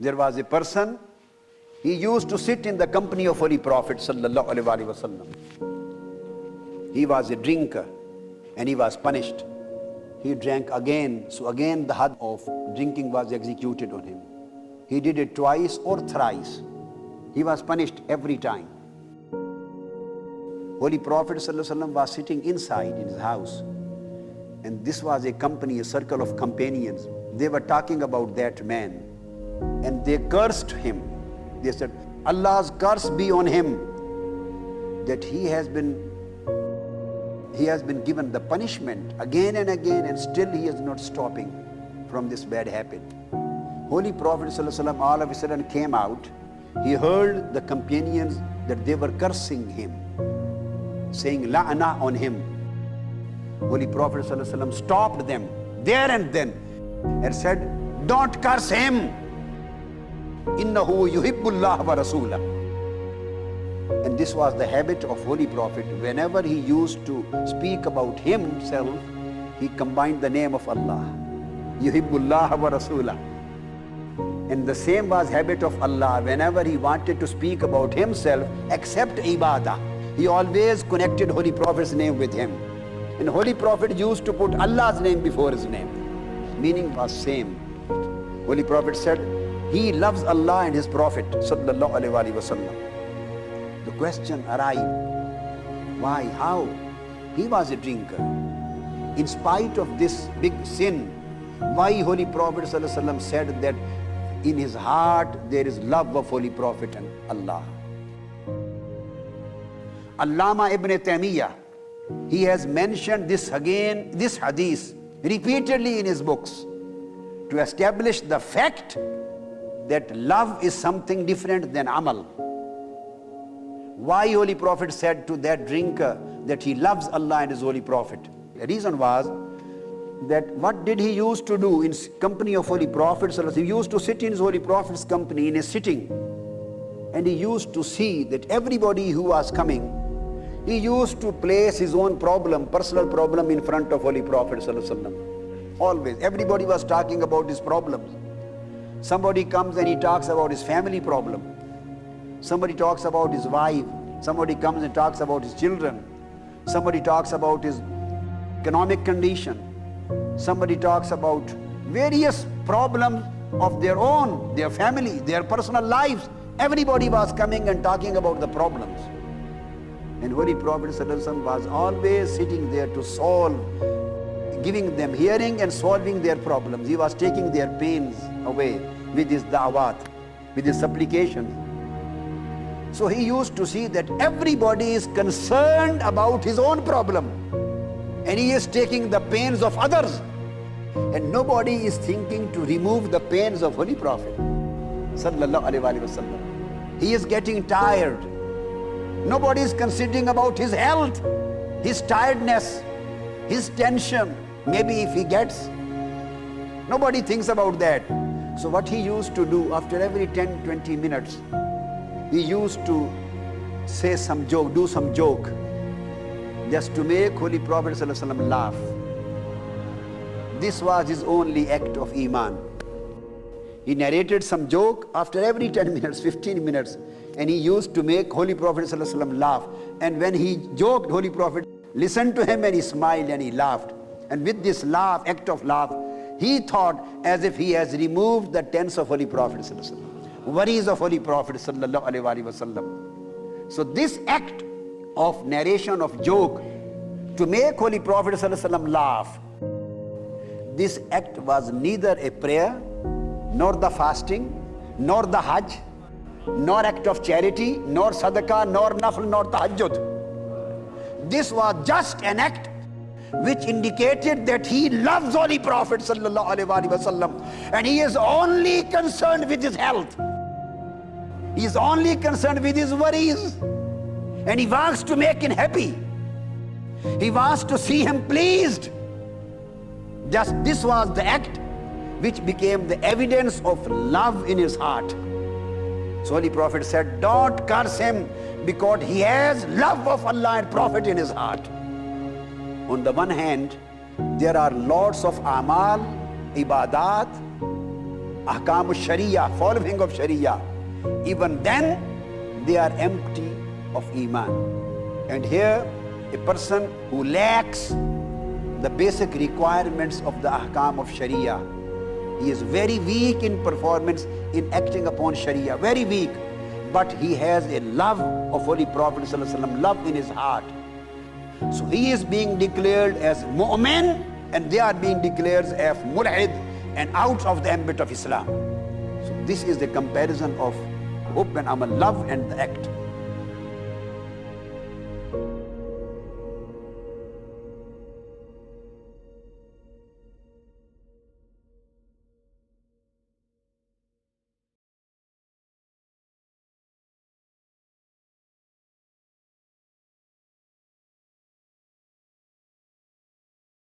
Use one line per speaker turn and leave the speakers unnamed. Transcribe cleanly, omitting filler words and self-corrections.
There was a person, he used to sit in the company of Holy Prophet sallallahu alaihi wasallam. He was a drinker and he was punished. He drank again, so again the had of drinking was executed on him. He did it twice or thrice. He was punished every time. Holy Prophet ﷺ was sitting inside in his house, and this was a company, a circle of companions. They were talking about that man, and they cursed him. They said, Allah's curse be on him, that he has been given the punishment again and again, and still he is not stopping from this bad habit. Holy Prophet ﷺ all of a sudden came out. He heard the companions that they were cursing him, saying la'ana on him. Holy Prophet ﷺ stopped them there and then and said, don't curse him. Innahu yuhibbullah wa rasulah. And this was the habit of Holy Prophet. Whenever he used to speak about himself, he combined the name of Allah. Yuhibbullah wa rasulah. And the same was habit of Allah. Whenever he wanted to speak about himself, except ibadah, he always connected Holy Prophet's name with him. And Holy Prophet used to put Allah's name before his name. Meaning was same. Holy Prophet said, he loves Allah and his Prophet sallallahu alaihi wasallam. The question arrived, why, how? He was a drinker. In spite of this big sin, why Holy Prophet sallallahu alaihi wasallam said that in his heart there is love of Holy Prophet and Allah. Allama Ibn Taymiyyah, he has mentioned this hadith repeatedly in his books to establish the fact that love is something different than amal. Why Holy Prophet said to that drinker that he loves Allah and his Holy Prophet? The reason was that what did he used to do in company of Holy Prophet? He used to sit in his Holy Prophet's company in a sitting, and he used to see that everybody who was coming, he used to place his own problem, personal problem in front of Holy Prophet ﷺ. Always, everybody was talking about his problems. Somebody comes and he talks about his family problem. Somebody talks about his wife. Somebody comes and talks about his children. Somebody talks about his economic condition. Somebody talks about various problems of their own, their family, their personal lives. Everybody was coming and talking about the problems. And Holy Prophet ﷺ was always sitting there to solve, giving them hearing and solving their problems. He was taking their pains away with his da'wat, with his supplications. So he used to see that everybody is concerned about his own problem, and he is taking the pains of others, and nobody is thinking to remove the pains of Holy Prophet sallallahu alaihi wasallam. He is getting tired. Nobody is considering about his health, his tiredness, his tension. Maybe if he gets, nobody thinks about that. So what he used to do, after every 10-20 minutes, he used to say some joke, do some joke, just to make Holy Prophet ﷺ laugh. This was his only act of Iman. He narrated some joke after every 10 minutes, 15 minutes, and he used to make Holy Prophet ﷺ laugh. And when he joked, Holy Prophet listened to him and he smiled and he laughed. And with this laugh, act of laugh, he thought as if he has removed the tense of Holy Prophet ﷺ, worries of Holy Prophet ﷺ. So this act of narration of joke to make Holy Prophet ﷺ laugh, this act was neither a prayer, nor the fasting, nor the Hajj, nor act of charity, nor sadaqah, nor nafl, nor tahajjud. This was just an act which indicated that he loves Holy Prophet sallallahu alaihi wasallam, and he is only concerned with his health. He is only concerned with his worries, and he wants to make him happy. He wants to see him pleased. Just this was the act which became the evidence of love in his heart. So Holy Prophet said, don't curse him, because he has love of Allah and Prophet in his heart. On the one hand, there are lots of amal, ibadat, ahkam sharia, following of sharia, even then they are empty of iman. And here a person who lacks the basic requirements of the ahkam of sharia, he is very weak in performance, in acting upon sharia, very weak, but he has a love of Holy Prophet ﷺ, love in his heart. So he is being declared as mu'min, and they are being declared as mulhid and out of the ambit of Islam. So this is the comparison of hub and amal, love and the act.